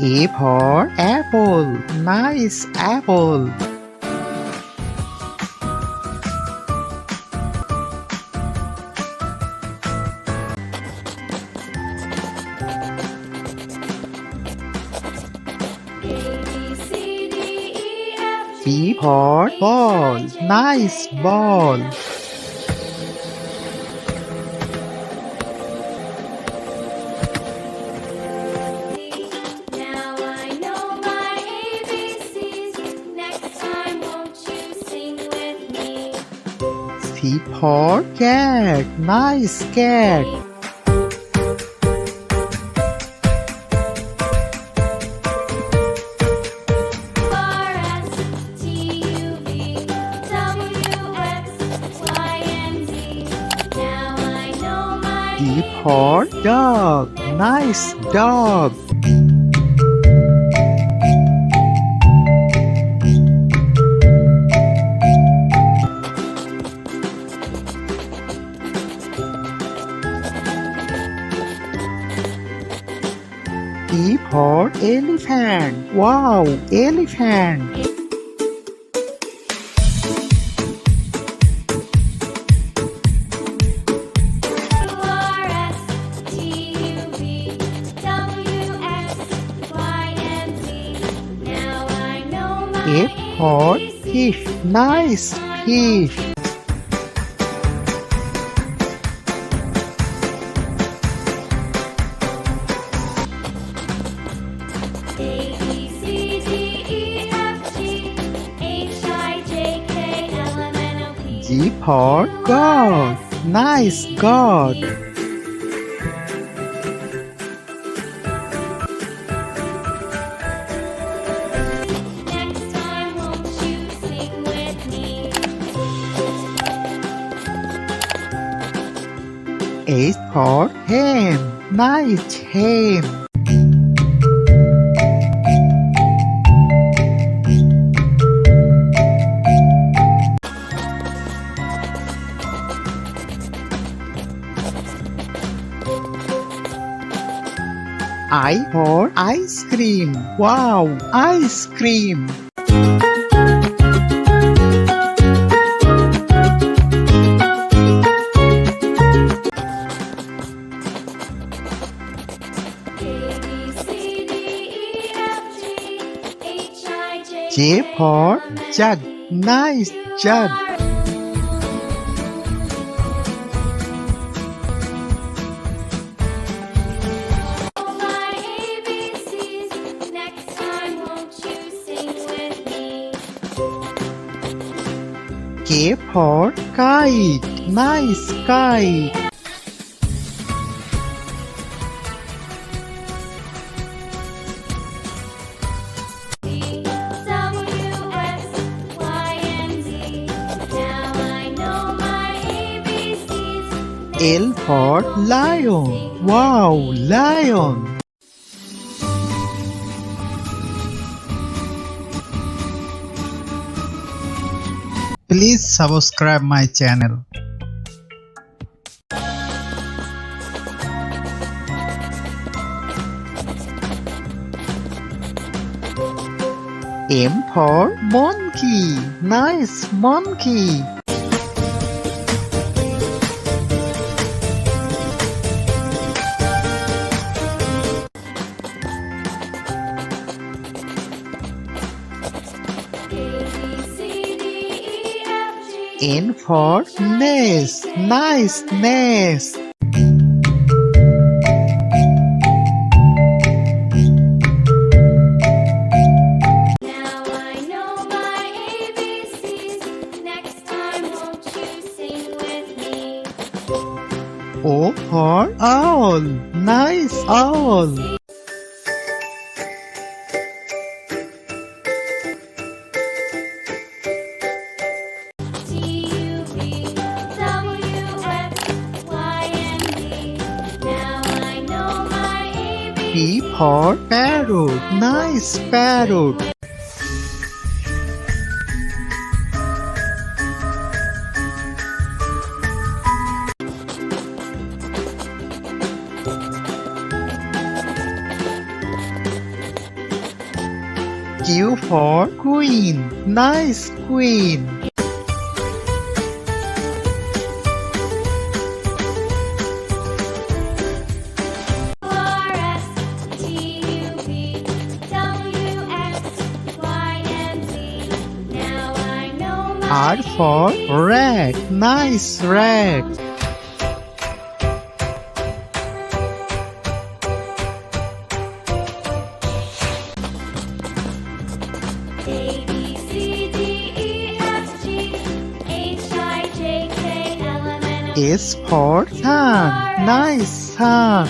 A for apple. Nice apple. B for ball. Nice ball. Now I know my ABCs. Next time, won't you sing with me? C for cat. Nice cat. D for dog. Nice dog. E for elephant. Wow, elephant. F for fish. Nice fish. G for God. Nice God. H for hen. Nice hen. I for ice cream. Wow, ice cream. J for jug. Nice jug. K for kite. Nice kite. L for lion. Wow, lion. Please subscribe my channel. M for monkey. Nice monkey. N for nest. Nice nest. Now I know my ABCs. Next time, won't you sing with me? O for owl. Nice owl. P for parrot. Nice parrot. for queen. Nice queen. R for rat. Nice rat. S for sun. Nice sun.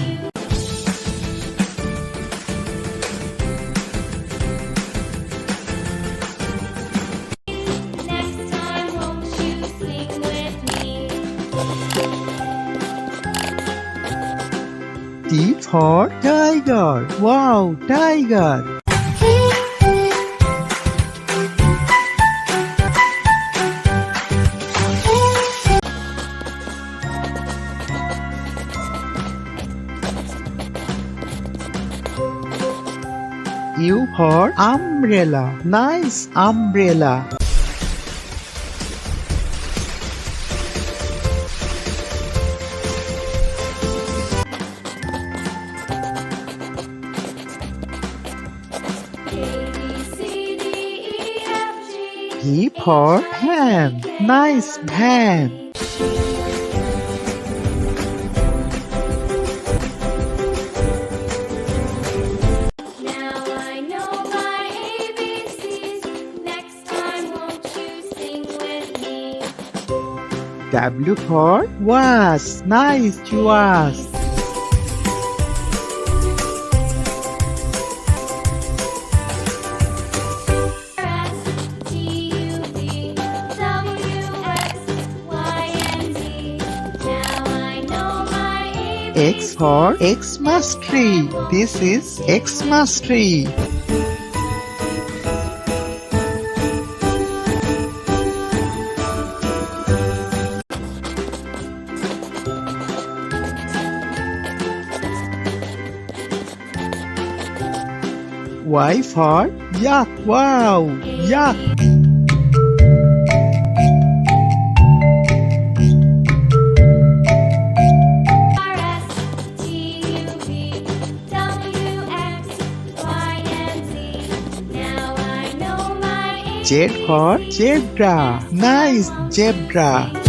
T for tiger. Wow, tiger. U for umbrella. Nice umbrella. P for pen. Nice pen. W for was. Nice was. X for Xmas tree. This is Xmas tree. Y for yak. Wow, yak. Z for zebra. Nice zebra.